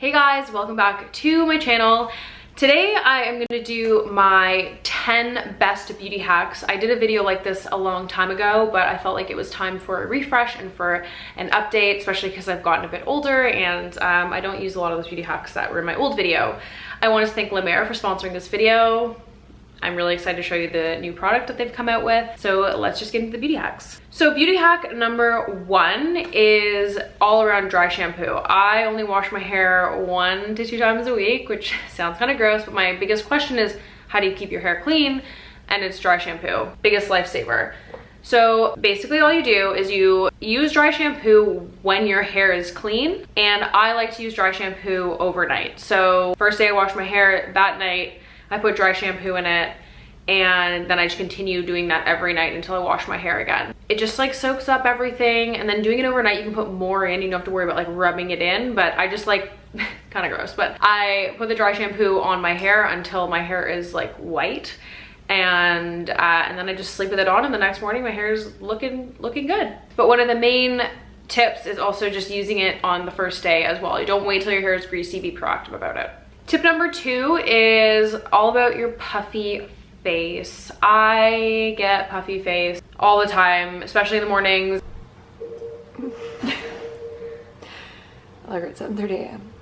Hey guys, welcome back to my channel. Today I am going to do my 10 best beauty hacks. I did a video like this a long time ago, but I felt like it was time for a refresh and for an update, especially because I've gotten a bit older and I don't use a lot of those beauty hacks that were in my old video. I want to thank La Mer for sponsoring this video. I'm really excited to show you the new product that they've come out with. So let's just get into the beauty hacks. So beauty hack number 1 is all around dry shampoo. I only wash my hair 1 to 2 times a week, which sounds kind of gross, but my biggest question is, how do you keep your hair clean? And it's dry shampoo, biggest lifesaver. So basically all you do is you use dry shampoo when your hair is clean, and I like to use dry shampoo overnight. So first day I wash my hair, that night I put dry shampoo in it, and then I just continue doing that every night until I wash my hair again. It just like soaks up everything, and then doing it overnight you can put more in. You don't have to worry about like rubbing it in, but I just like kind of gross, but I put the dry shampoo on my hair until my hair is like white, and then I just sleep with it on, and the next morning my hair is looking good. But one of the main tips is also just using it on the first day as well. You don't wait till your hair is greasy, be proactive about it. Tip number 2 is all about your puffy face. I get puffy face all the time, especially in the mornings. I like at 7:30 a.m.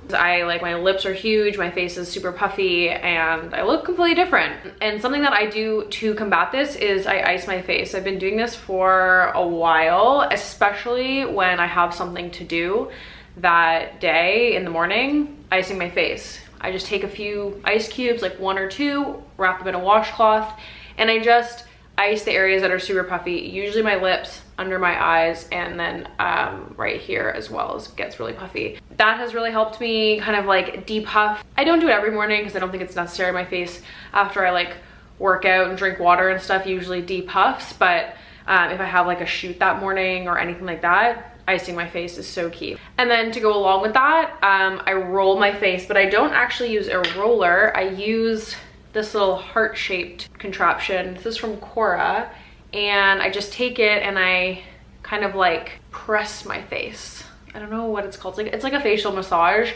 My lips are huge, my face is super puffy, and I look completely different. And something that I do to combat this is I ice my face. I've been doing this for a while, especially when I have something to do that day in the morning, icing my face. I just take a few ice cubes, like 1 or 2, wrap them in a washcloth, and I just ice the areas that are super puffy, usually my lips, under my eyes, and then right here as well as gets really puffy. That has really helped me kind of like depuff. I don't do it every morning because I don't think it's necessary. My face, after I like work out and drink water and stuff, usually depuffs, but if I have like a shoot that morning or anything like that, icing my face is so key. And then to go along with that, I roll my face, but I don't actually use a roller. I use this little heart-shaped contraption. This is from Cora, and I just take it and I kind of like press my face. I don't know what it's called. It's like a facial massage.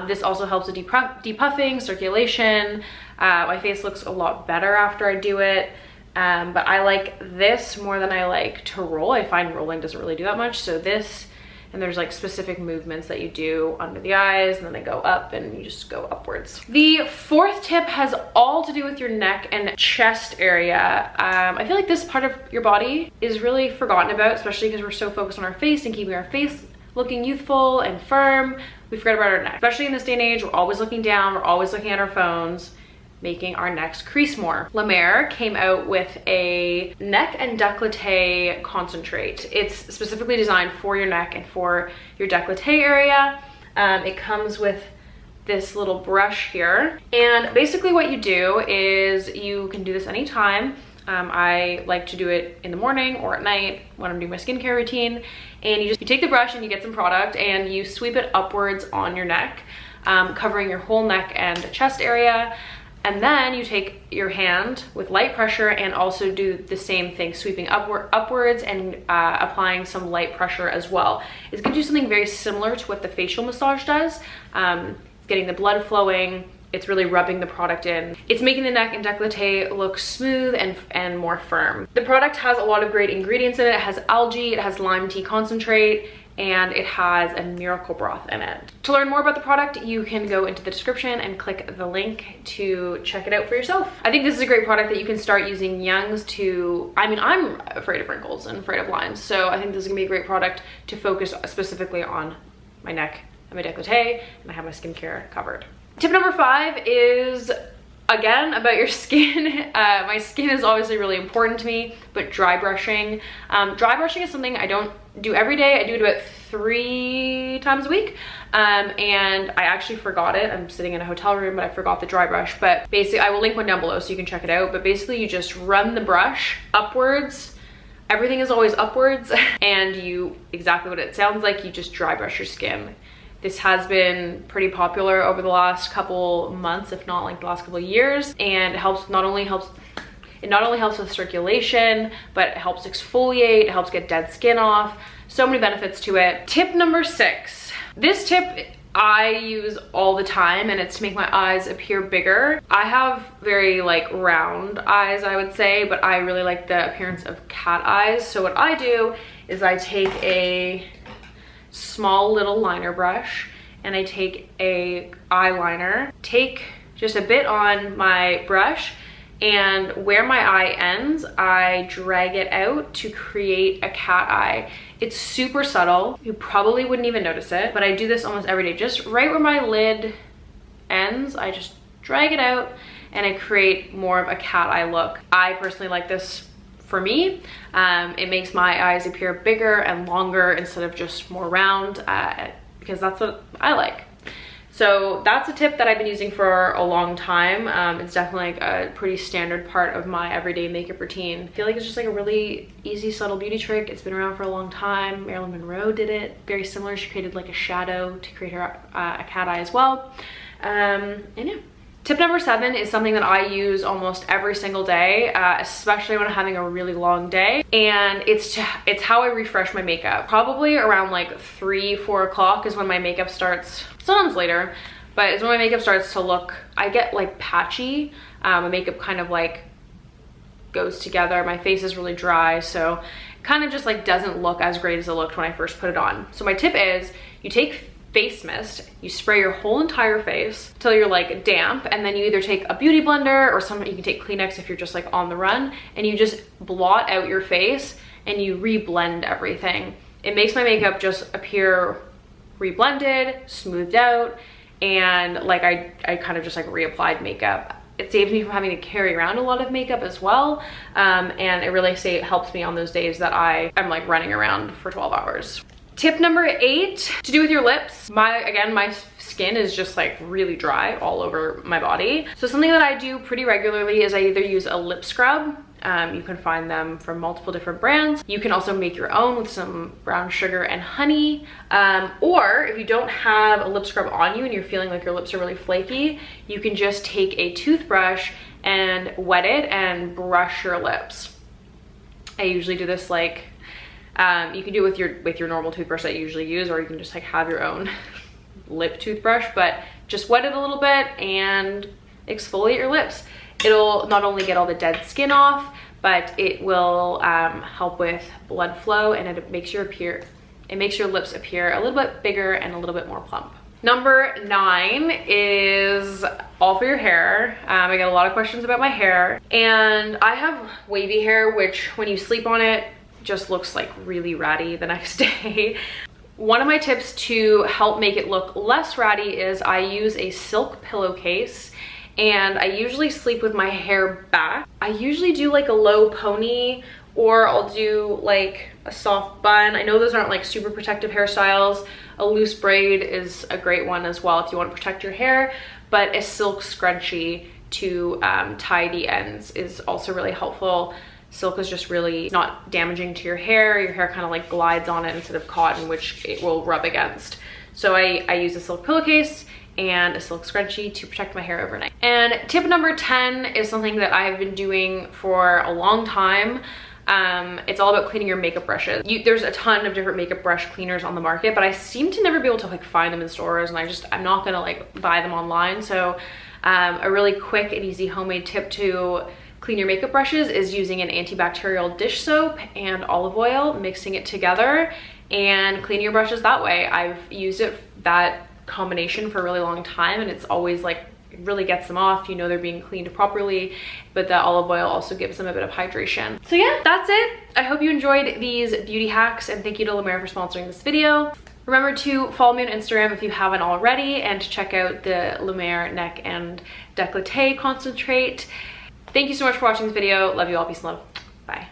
This also helps with depuffing, circulation. My face looks a lot better after I do it. But I like this more than I like to roll. I find rolling doesn't really do that much. So this, and there's like specific movements that you do under the eyes, and then they go up and you just go upwards. The 4th tip has all to do with your neck and chest area. I feel like this part of your body is really forgotten about, especially because we're so focused on our face and keeping our face looking youthful and firm. We forget about our neck. Especially in this day and age, we're always looking down, we're always looking at our phones, making our necks crease more. La Mer came out with a neck and décolleté concentrate. It's specifically designed for your neck and for your décolleté area. It comes with this little brush here. And basically what you do is, you can do this anytime. I like to do it in the morning or at night when I'm doing my skincare routine. And you take the brush and you get some product and you sweep it upwards on your neck, covering your whole neck and chest area. And then you take your hand with light pressure and also do the same thing, sweeping upwards and applying some light pressure as well. It's going to do something very similar to what the facial massage does. Getting the blood flowing. It's really rubbing the product in. It's making the neck and décolleté look smooth and more firm. The product has a lot of great ingredients in it. It has algae, it has lime tea concentrate, and it has a miracle broth in it. To learn more about the product, you can go into the description and click the link to check it out for yourself. I think this is a great product that you can start using youngs to, I mean, I'm afraid of wrinkles and afraid of lines, so I think this is gonna be a great product to focus specifically on my neck and my décolleté, and I have my skincare covered. Tip number 5 is, again, about your skin. My skin is obviously really important to me, but dry brushing. Dry brushing is something I don't do every day. I do it about 3 times a week. And I actually forgot it. I'm sitting in a hotel room, but I forgot the dry brush. But basically, I will link one down below so you can check it out. But basically, you just run the brush upwards. Everything is always upwards. And you, exactly what it sounds like, you just dry brush your skin. This has been pretty popular over the last couple months, if not like the last couple of years, and it helps, not only helps with circulation, but it helps exfoliate, it helps get dead skin off. So many benefits to it. Tip number 6. This tip I use all the time, and it's to make my eyes appear bigger. I have very like round eyes, I would say, but I really like the appearance of cat eyes. So what I do is I take a small little liner brush and I take a eyeliner, take just a bit on my brush, and where my eye ends, I drag it out to create a cat eye. It's super subtle. You probably wouldn't even notice it, but I do this almost every day. Just right where my lid ends, I just drag it out and I create more of a cat eye look. I personally like this for me. It makes my eyes appear bigger and longer instead of just more round, because that's what I like. So that's a tip that I've been using for a long time. It's definitely like a pretty standard part of my everyday makeup routine. I feel like it's just like a really easy, subtle beauty trick. It's been around for a long time. Marilyn Monroe did it. Very similar. She created like a shadow to create her a cat eye as well. And yeah. Tip number 7 is something that I use almost every single day, especially when I'm having a really long day. And it's how I refresh my makeup. Probably around like 3-4 o'clock is when my makeup starts, sometimes later, but it's when my makeup starts to look, I get like patchy. My makeup kind of like goes together. My face is really dry, so it kind of just like doesn't look as great as it looked when I first put it on. So my tip is you take face mist, you spray your whole entire face till you're like damp, and then you either take a beauty blender or you can take Kleenex if you're just like on the run, and you just blot out your face and you re-blend everything. It makes my makeup just appear re-blended, smoothed out, and like I kind of just like reapplied makeup. It saves me from having to carry around a lot of makeup as well, and it really helps me on those days that I'm like running around for 12 hours. Tip number 8, to do with your lips. Again, my skin is just like really dry all over my body. So something that I do pretty regularly is I either use a lip scrub. You can find them from multiple different brands. You can also make your own with some brown sugar and honey. Or if you don't have a lip scrub on you and you're feeling like your lips are really flaky, you can just take a toothbrush and wet it and brush your lips. I usually do this like, you can do it with your normal toothbrush that you usually use, or you can just like have your own lip toothbrush, but just wet it a little bit and exfoliate your lips. It'll not only get all the dead skin off, but it will help with blood flow, and it makes your lips appear a little bit bigger and a little bit more plump. Number 9 is all for your hair. I get a lot of questions about my hair, and I have wavy hair, which when you sleep on it, just looks like really ratty the next day. One of my tips to help make it look less ratty is I use a silk pillowcase, and I usually sleep with my hair back. I usually do like a low pony, or I'll do like a soft bun. I know those aren't like super protective hairstyles. A loose braid is a great one as well if you want to protect your hair, but a silk scrunchie to tie the ends is also really helpful. Silk is just really not damaging to your hair. Your hair kind of like glides on it instead of cotton, which it will rub against. So I use a silk pillowcase and a silk scrunchie to protect my hair overnight. And tip number 10 is something that I've been doing for a long time. It's all about cleaning your makeup brushes. There's a ton of different makeup brush cleaners on the market, but I seem to never be able to like find them in stores, and I'm not gonna like buy them online. So a really quick and easy homemade tip to clean your makeup brushes is using an antibacterial dish soap and olive oil, mixing it together and cleaning your brushes that way. I've used that combination for a really long time, and it's always like, it really gets them off. You know they're being cleaned properly, but the olive oil also gives them a bit of hydration. So yeah, that's it. I hope you enjoyed these beauty hacks, and thank you to La Mer for sponsoring this video. Remember to follow me on Instagram if you haven't already, and to check out the La Mer neck and décolleté concentrate. Thank you so much for watching this video. Love you all. Peace and love. Bye.